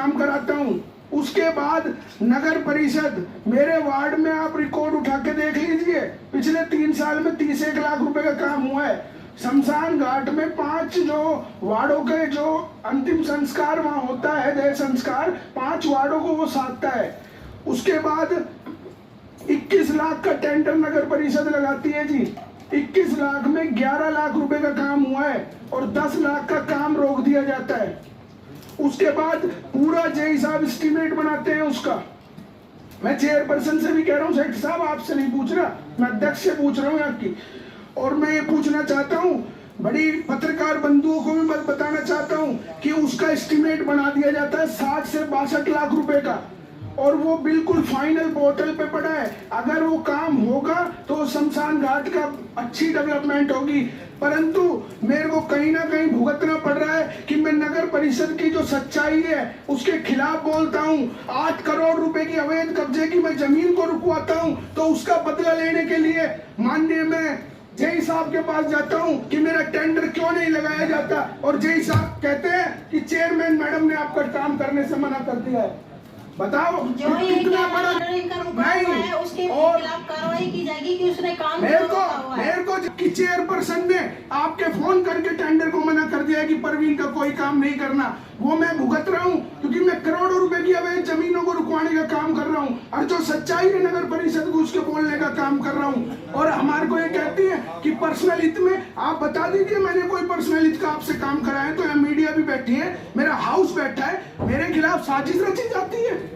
काम कराता हूँ। उसके बाद नगर परिषद, मेरे वार्ड में आप रिकॉर्ड उठा के देख लीजिए, पिछले 3 साल में 31 लाख रुपए का काम हुआ है। शमशान घाट में 5 जो वार्डों के जो अंतिम संस्कार वहां होता है, देह संस्कार, 5 वार्डों को वो साधता है। उसके बाद 21 लाख का टेंडर नगर परिषद लगाती है जी। 21 लाख में 11 लाख रुपए का काम हुआ है और 10 लाख का काम रोक दिया जाता है। उसके बाद पूरा जेई साहब एस्टीमेट बनाते हैं उसका। मैं चेयरपर्सन से भी कह रहा हूँ, सेक्रेटरी साहब आपसे नहीं पूछ रहा, मैं अध्यक्ष से पूछ रहा हूँ आपकी। और मैं ये पूछना चाहता हूँ, बड़ी पत्रकार बंधुओं को भी मैं बताना चाहता हूँ कि उसका एस्टीमेट बना दिया जाता है 60 से 62 लाख रुपए का, और वो बिल्कुल फाइनल पोर्टल पे पड़ा है। अगर वो काम होगा तो शमशान घाट का अच्छी डेवलपमेंट होगी, परंतु मेरे को कहीं ना कहीं भुगतना पड़ रहा है कि मैं नगर परिषद की जो सच्चाई है उसके खिलाफ बोलता हूं। 8 करोड़ रुपए की अवैध कब्जे की मैं जमीन को रुकवाता हूं, तो उसका बदला लेने के लिए माननीय मैं जेई साहब के पास जाता हूं कि मेरा टेंडर क्यों नहीं लगाया जाता, और जेई साहब कहते हैं कि चेयरमैन मैडम ने आपका काम करने से मना कर दिया है। बताओ जो कितना बड़ा नहीं, उसके खिलाफ कार्रवाई की जाएगी कि उसने काम मेरे को कि चेयरपर्सन ने आपके फोन करके टेंडर को मना कर दिया कि परवीन का कोई काम नहीं करना, वो मैं भुगत रहा हूँ क्योंकि मैं करोड़ों रुपए की अवैध जमीनों को रुकवाने का काम कर रहा हूँ, और जो सच्चाई है नगर परिषद को उसके बोलने का काम कर रहा हूँ। और हमारे को ये कहती है कि पर्सनल हित में आप बता दीजिए मैंने कोई पर्सनल हित का आपसे काम कराया है, तो यहाँ मीडिया भी बैठी है, मेरा हाउस बैठा है, मेरे खिलाफ साजिश रची जाती है।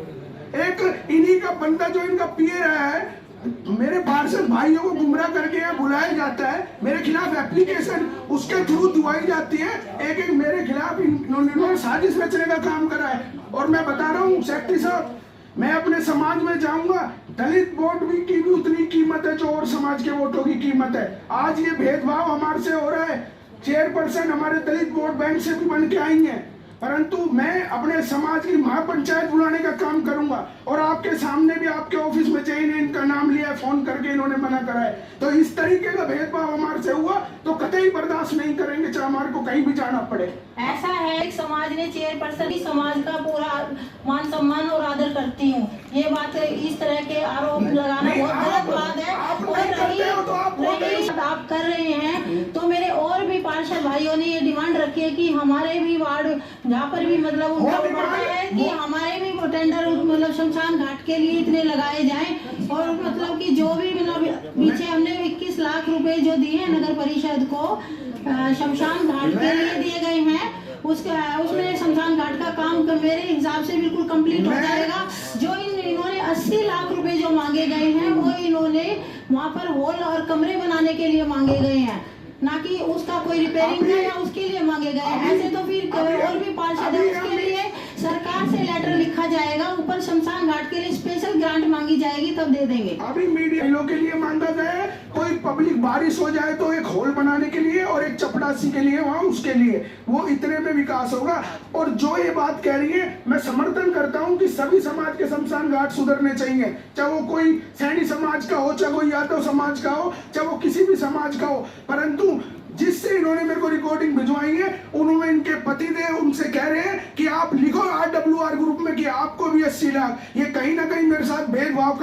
एक इन्हीं का बंदा जो इनका पीए रहा है, मेरे पार्षद भाइयों को गुमराह करके यहाँ बुलाया जाता है, मेरे खिलाफ एप्लीकेशन उसके थ्रू दुआई जाती है, एक मेरे खिलाफ इन्होंने साजिश रचने का काम करा है। और मैं बता रहा हूँ सेक्रेटरी साहब, मैं अपने समाज में जाऊंगा, दलित वोट की भी उतनी कीमत है जो और समाज के वोटों की कीमत है। आज ये भेदभाव हमारे से हो रहा है, चेयरपर्सन हमारे दलित वोट बैंक से भी बन के आई है, परंतु मैं अपने समाज की महापंचायत बुलाने का काम करूंगा। और आपके सामने भी आपके ऑफिस में जय ने इनका नाम लिया, फोन करके इन्होंने मना करा है। तो इस तरीके का भेदभाव हमारे से हुआ तो कतई बर्दाश्त नहीं करेंगे, चाहे हमारे को कहीं भी जाना पड़े। ऐसा है एक समाज ने चेयरपर्सन की समाज का पूरा मान सम्मान और आदर करती हूँ, ये बात इस तरह के आरोप लगाना बहुत गलत बात है। आप कर रहे हैं तो मेरे और भी पार्षद भाइयों ने ये डिमांड रखी है कि हमारे भी वार्ड जहाँ पर भी मतलब उनका पड़ता है कि हमारे भी टेंडर मतलब शमशान घाट के लिए इतने लगाए जाएं, और मतलब कि जो भी मतलब पीछे हमने 21 लाख रुपए जो दिए हैं नगर परिषद को शमशान घाट के लिए दिए गए हैं, उसमें शमशान घाट का काम मेरे हिसाब से बिल्कुल कंप्लीट हो जाएगा। जो इन्होंने 80 लाख रुपए जो मांगे गए हैं वो इन्होंने वहाँ पर हॉल और कमरे बनाने के लिए मांगे गए हैं, ना कि उसका कोई रिपेयरिंग का या उसके लिए मांगे गए हैं। ऐसे तो फिर और भी पार्षद है, उसके लिए सरकार से लेटर लिखा जाएगा, ऊपर शमशान घाट के लिए स्पेशल ग्रांट मांगी जाएगी, तब दे देंगे। अभी मीडिया लोगों के लिए मांगा गया, कोई पब्लिक बारिश हो जाए तो एक हॉल बनाने के लिए और एक चपड़ासी के लिए वहाँ उसके लिए, वो इतने में विकास होगा। और जो ये बात कह रही है मैं समर्थन करता हूँ कि सभी समाज के शमशान घाट सुधरने चाहिए, चाहे वो कोई सैनी समाज का हो, चाहे कोई यादव समाज का हो, चाहे वो किसी भी समाज का हो, परंतु जिससे इन्होंने मेरे को रिकॉर्डिंग भिजवाई है उन्होंने इनके पति देव उनसे कह रहे हैं कि आप लिखो RWR ग्रुप में कि आपको भी 80 लाख, ये कहीं ना कहीं मेरे साथ भेदभाव कर